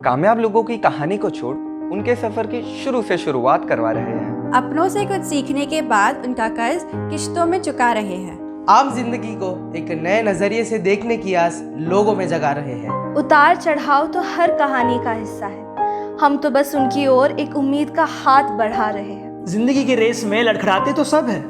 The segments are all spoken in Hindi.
कामयाब लोगों की कहानी को छोड़ उनके सफर की शुरू से शुरुआत करवा रहे हैं। अपनों से कुछ सीखने के बाद उनका कर्ज किश्तों में चुका रहे हैं। आम जिंदगी को एक नए नजरिए से देखने की आस लोगों में जगा रहे हैं। उतार चढ़ाव तो हर कहानी का हिस्सा है, हम तो बस उनकी ओर एक उम्मीद का हाथ बढ़ा रहे हैं। जिंदगी की रेस में लड़खड़ाते तो सब है,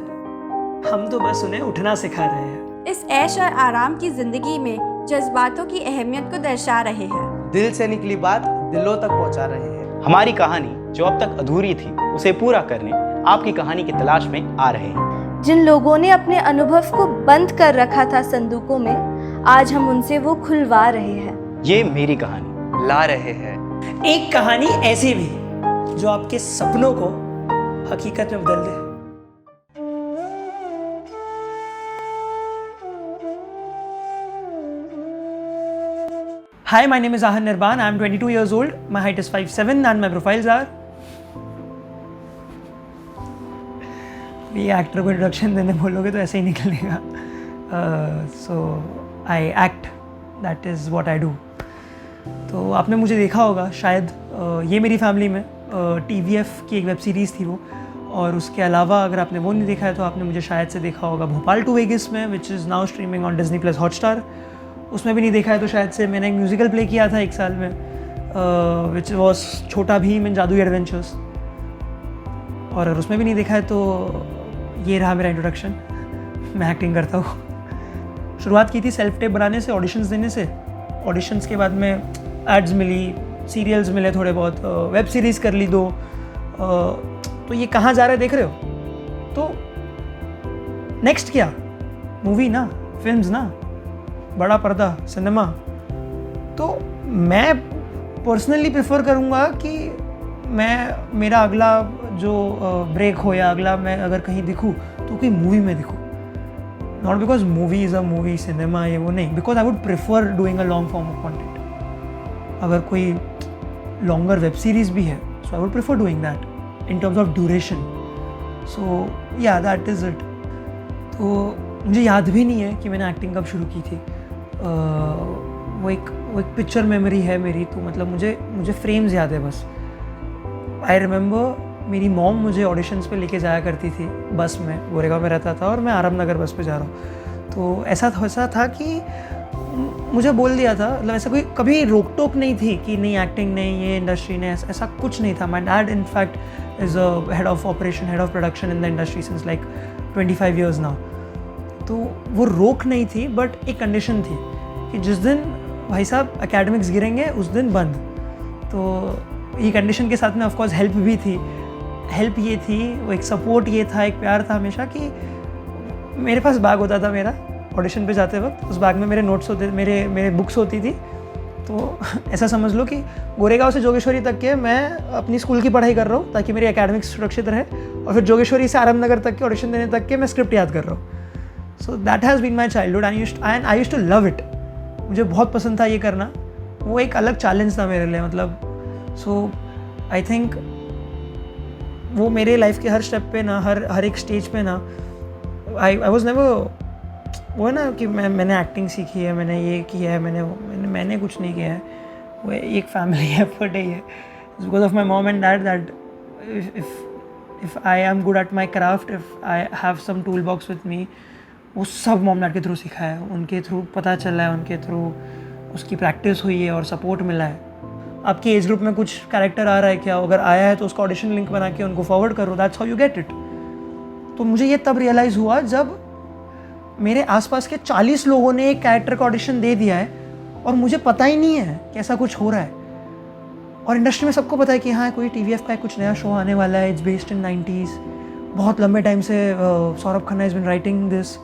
हम तो बस उन्हें उठना सिखा रहे हैं। इस ऐश और आराम की जिंदगी में जज्बातों की अहमियत को दर्शा रहे हैं। दिल से निकली बात दिलों तक पहुंचा रहे हैं। हमारी कहानी जो अब तक अधूरी थी उसे पूरा करने आपकी कहानी की तलाश में आ रहे हैं। जिन लोगों ने अपने अनुभव को बंद कर रखा था संदूकों में, आज हम उनसे वो खुलवा रहे हैं। ये मेरी कहानी ला रहे हैं एक कहानी ऐसी भी जो आपके सपनों को हकीकत में बदल दे। Hi, my name is Ahan Nirban. I am 22 years old. My height is 5'7" and my profiles are. ये एक्टर को इंट्रोडक्शन देने बोलोगे तो ऐसे ही निकलेगा। So I act, that is what I do. तो आपने मुझे देखा होगा शायद ये मेरी फैमिली में TVF की एक वेब सीरीज़ थी वो, और उसके अलावा अगर आपने वो नहीं देखा है तो आपने मुझे शायद से देखा होगा भोपाल टू वेगिस में, which is now streaming on Disney+ Hotstar। उसमें भी नहीं देखा है तो शायद से मैंने एक म्यूज़िकल प्ले किया था 1 साल में, विच वॉज छोटा भीम इन जादुई एडवेंचर्स। और अगर उसमें भी नहीं देखा है तो ये रहा मेरा इंट्रोडक्शन। मैं एक्टिंग करता हूँ। शुरुआत की थी सेल्फ टेप बनाने से, ऑडिशंस देने से। ऑडिशंस के बाद में एड्स मिली, सीरियल्स मिले थोड़े बहुत, वेब सीरीज़ कर ली 2। तो ये कहाँ जा रहा है देख रहे हो? तो नेक्स्ट क्या? मूवी ना, फिल्म्स ना, बड़ा पर्दा, सिनेमा। तो मैं पर्सनली प्रेफर करूँगा कि मेरा अगला जो ब्रेक हो या अगला मैं अगर कहीं दिखूँ तो कोई मूवी में दिखूँ। Not because movie is a movie, cinema ये वो नहीं, because I would prefer doing a long form of content. अगर कोई लॉन्गर वेब सीरीज़ भी है so I would prefer doing that in terms of duration. So yeah that is it. तो मुझे याद भी नहीं है कि मैंने एक्टिंग कब शुरू की थी। वो एक पिक्चर मेमोरी है मेरी, तो मतलब मुझे फ्रेम्स याद है बस। आई रिमेंबर मेरी मॉम मुझे ऑडिशंस पे लेके जाया करती थी बस में, गोरेगांव में रहता था और मैं आराम नगर बस पे जा रहा हूँ। तो ऐसा था कि मुझे बोल दिया था, मतलब ऐसा कोई कभी रोक टोक नहीं थी कि नहीं एक्टिंग नहीं, ये इंडस्ट्री ने, ऐसा कुछ नहीं था। My dad in fact is a head of operation, head of production in the industry since like 25 years now. तो वो रोक नहीं थी, बट एक कंडीशन थी कि जिस दिन भाई साहब एकेडमिक्स गिरेंगे उस दिन बंद। तो ये कंडीशन के साथ में ऑफकोर्स हेल्प भी थी। हेल्प ये थी, वो एक सपोर्ट ये था, एक प्यार था हमेशा कि मेरे पास बैग होता था मेरा ऑडिशन पे जाते वक्त, उस बैग में मेरे नोट्स होते, मेरे बुक्स होती थी। तो ऐसा समझ लो कि गोरेगांव से जोगेश्वरी तक के मैं अपनी स्कूल की पढ़ाई कर रहा हूँ ताकि मेरी एकेडमिक्स सुरक्षित रहे, और फिर जोगेश्वरी से आराम नगर तक के ऑडिशन देने तक के मैं स्क्रिप्ट याद कर रहा हूँ। So that has been my childhood and I used to love it. मुझे बहुत पसंद था ये करना, वो एक अलग चैलेंज था मेरे लिए, मतलब। सो आई थिंक वो मेरे लाइफ के हर स्टेप पे ना, हर एक स्टेज पे ना, आई वॉज नेवर वो है ना कि मैंने एक्टिंग सीखी है, मैंने ये किया है, मैंने कुछ नहीं किया है। वो एक फैमिली एफर्ट है ये, because of my mom and dad that if I am good at my craft, if I have some tool box with me, वो सब मॉम डैड के थ्रू सीखा है, उनके थ्रू पता चला है, उनके थ्रू उसकी प्रैक्टिस हुई है और सपोर्ट मिला है। आपकी एज ग्रुप में कुछ कैरेक्टर आ रहा है क्या, अगर आया है तो उसका ऑडिशन लिंक बना के उनको फॉरवर्ड करो, that's how you get it. तो मुझे ये तब रियलाइज़ हुआ जब मेरे आसपास के 40 लोगों ने एक कैरेक्टर का ऑडिशन दे दिया है और मुझे पता ही नहीं है कि ऐसा कुछ हो रहा है। और इंडस्ट्री में सबको पता है कि हाँ कोई TVF का कुछ नया शो आने वाला है, इट्स बेस्ड इन 90s, बहुत लंबे टाइम से Saurabh Khanna is been writing this.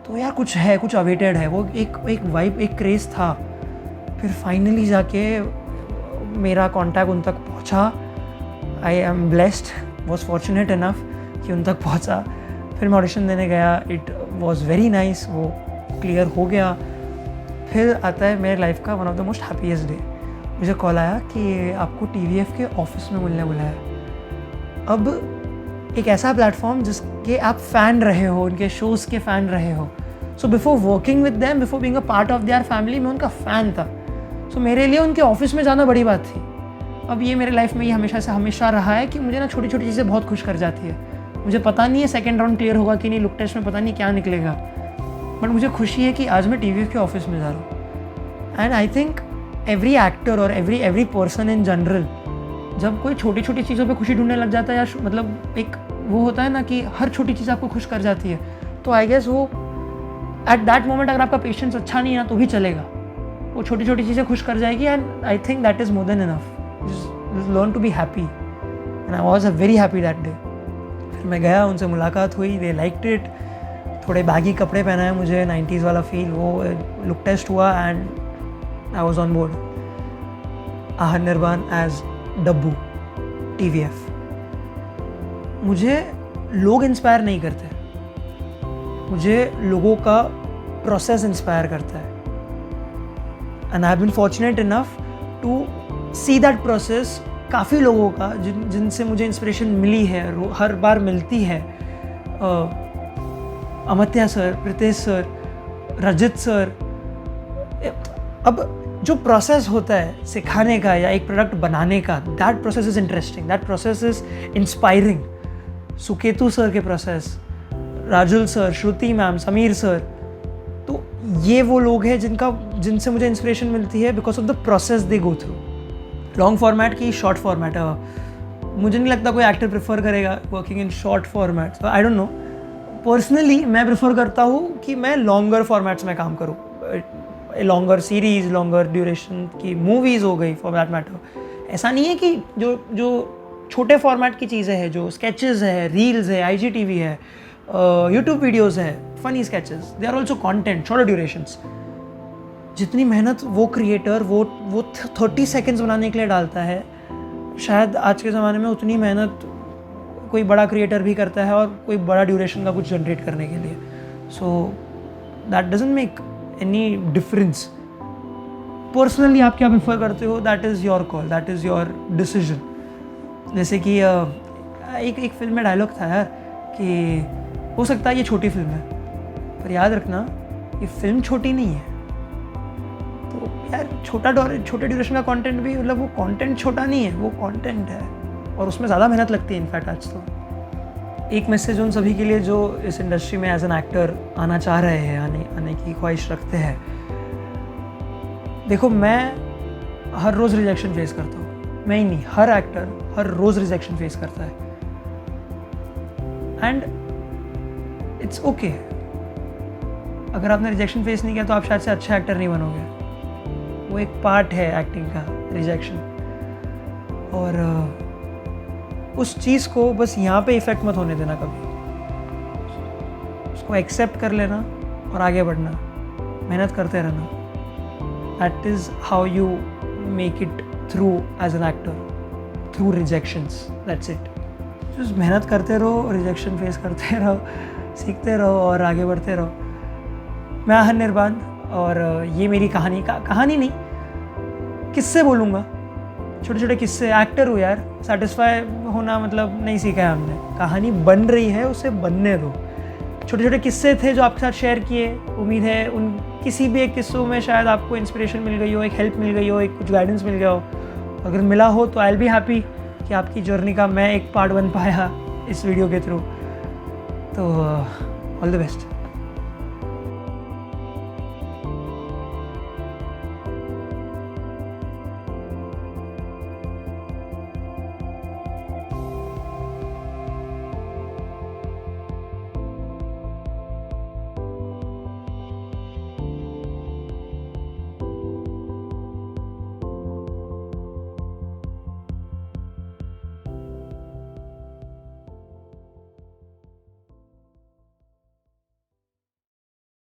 तो यार कुछ है, कुछ अवेटेड है, वो एक वाइब, एक क्रेज़ था। फिर फाइनली जाके मेरा कॉन्टैक्ट उन तक पहुँचा। I am blessed, was fortunate enough कि उन तक पहुँचा। फिर मैं ऑडिशन देने गया, इट वॉज वेरी नाइस, वो क्लियर हो गया। फिर आता है मेरे लाइफ का one of the most happiest day. मुझे कॉल आया कि आपको TVF के ऑफिस में मिलने बुलाया। अब एक ऐसा प्लेटफॉर्म जिसके आप फ़ैन रहे हो, उनके शोज़ के फ़ैन रहे हो। So before working with them, before being a part of their family, मैं उनका फ़ैन था। सो मेरे लिए उनके ऑफिस में जाना बड़ी बात थी। अब ये मेरे लाइफ में ये हमेशा रहा है कि मुझे ना छोटी छोटी चीज़ें बहुत खुश कर जाती है। मुझे पता नहीं है सेकंड राउंड क्लियर होगा कि नहीं, लुक टेस्ट में पता नहीं क्या निकलेगा, बट मुझे खुशी है कि आज मैं TVF के ऑफिस में जा रहा हूँ। And I think every actor और एवरी पर्सन इन जनरल जब कोई छोटी छोटी चीज़ों पे खुशी ढूंढने लग जाता है, या मतलब एक वो होता है ना कि हर छोटी चीज़ आपको खुश कर जाती है, तो आई गेस वो एट दैट मोमेंट अगर आपका पेशेंस अच्छा नहीं है ना तो भी चलेगा, वो छोटी छोटी चीज़ें खुश कर जाएगी। And I think that is more than enough. Just learn to be happy and I was very happy that day. फिर मैं गया, उनसे मुलाकात हुई, दे लाइक्ड इट। थोड़े बैगी कपड़े पहनाए मुझे, 90s वाला फील, वो लुक टेस्ट हुआ and I was on board. Aahan Nirban as Dabbu TVF। मुझे लोग इंस्पायर नहीं करते, मुझे लोगों का प्रोसेस इंस्पायर करता है। And I have been fortunate enough to see that process काफ़ी लोगों का जिनसे मुझे इंस्पिरेशन मिली है, हर बार मिलती है। Amitya sir, Pritesh sir, Rajit sir. अब जो प्रोसेस होता है सिखाने का या एक प्रोडक्ट बनाने का, that process is interesting, that process is inspiring. Suketu sir के प्रोसेस, राजुल सर, श्रुति मैम, समीर सर, तो ये वो लोग हैं जिनसे मुझे इंस्पिरेशन मिलती है because of the process they go through. Long format की शॉर्ट फॉर्मेट, मुझे नहीं लगता कोई एक्टर प्रेफर करेगा working in short formats. I don't know, personally मैं प्रेफर करता हूँ कि मैं लॉन्गर फॉर्मेट्स में काम करूँ, लॉन्गर सीरीज़, लॉन्गर ड्यूरेशन की मूवीज़ हो गई फॉर दैट मैटर। ऐसा नहीं है कि जो छोटे फॉर्मेट की चीज़ें हैं, जो स्केचेस है, रील्स है, IGTV है, यूट्यूब वीडियोज़ है, funny sketches, they are also content, shorter durations. जितनी मेहनत वो क्रिएटर वो 30 सेकेंड्स बनाने के लिए डालता है, शायद आज के ज़माने में उतनी मेहनत कोई बड़ा क्रिएटर भी करता है और कोई बड़ा ड्यूरेशन का कुछ जनरेट करने के लिए। So that doesn't make any difference. Personally आप क्या प्रेफर करते हो, that is your call, that is your decision. जैसे कि एक फिल्म में डायलॉग था यार कि हो सकता है ये छोटी फिल्म है, पर याद रखना ये फिल्म छोटी नहीं है। तो यार छोटे ड्यूरेशन का कंटेंट भी, मतलब वो कंटेंट छोटा नहीं है, वो कंटेंट है और उसमें ज़्यादा मेहनत लगती है इनफैक्ट। आज तो एक मैसेज उन सभी के लिए जो इस इंडस्ट्री में एज एन एक्टर आना चाह रहे हैं, आने की ख्वाहिश रखते हैं। देखो, मैं हर रोज़ रिजेक्शन फेस करता हूँ, मैं ही नहीं, हर एक्टर हर रोज़ रिजेक्शन फेस करता है। And it's okay. अगर आपने रिजेक्शन फेस नहीं किया तो आप शायद से अच्छा एक्टर नहीं बनोगे, वो एक पार्ट है एक्टिंग का, रिजेक्शन। और उस चीज़ को बस यहाँ पे इफ़ेक्ट मत होने देना कभी, उसको एक्सेप्ट कर लेना और आगे बढ़ना, मेहनत करते रहना। That is how you make it through as an actor, through rejections, that's it. Just मेहनत करते रहो, रिजेक्शन फेस करते रहो, सीखते रहो और आगे बढ़ते रहो। मैं आहन निर्बान और ये मेरी कहानी नहीं, किस्से बोलूँगा, छोटे छोटे किस्से। एक्टर हूँ यार, सेटिस्फाई होना मतलब नहीं सीखा है हमने, कहानी बन रही है, उसे बनने दो। छोटे छोटे किस्से थे जो आपके साथ शेयर किए, उम्मीद है उन किसी भी एक किस्सों में शायद आपको इंस्पिरेशन मिल गई हो, एक हेल्प मिल गई हो, एक कुछ गाइडेंस मिल गया हो। अगर मिला हो तो आई विल बी हैप्पी कि आपकी जर्नी का मैं एक पार्ट बन पाया इस वीडियो के थ्रू। तो ऑल द बेस्ट।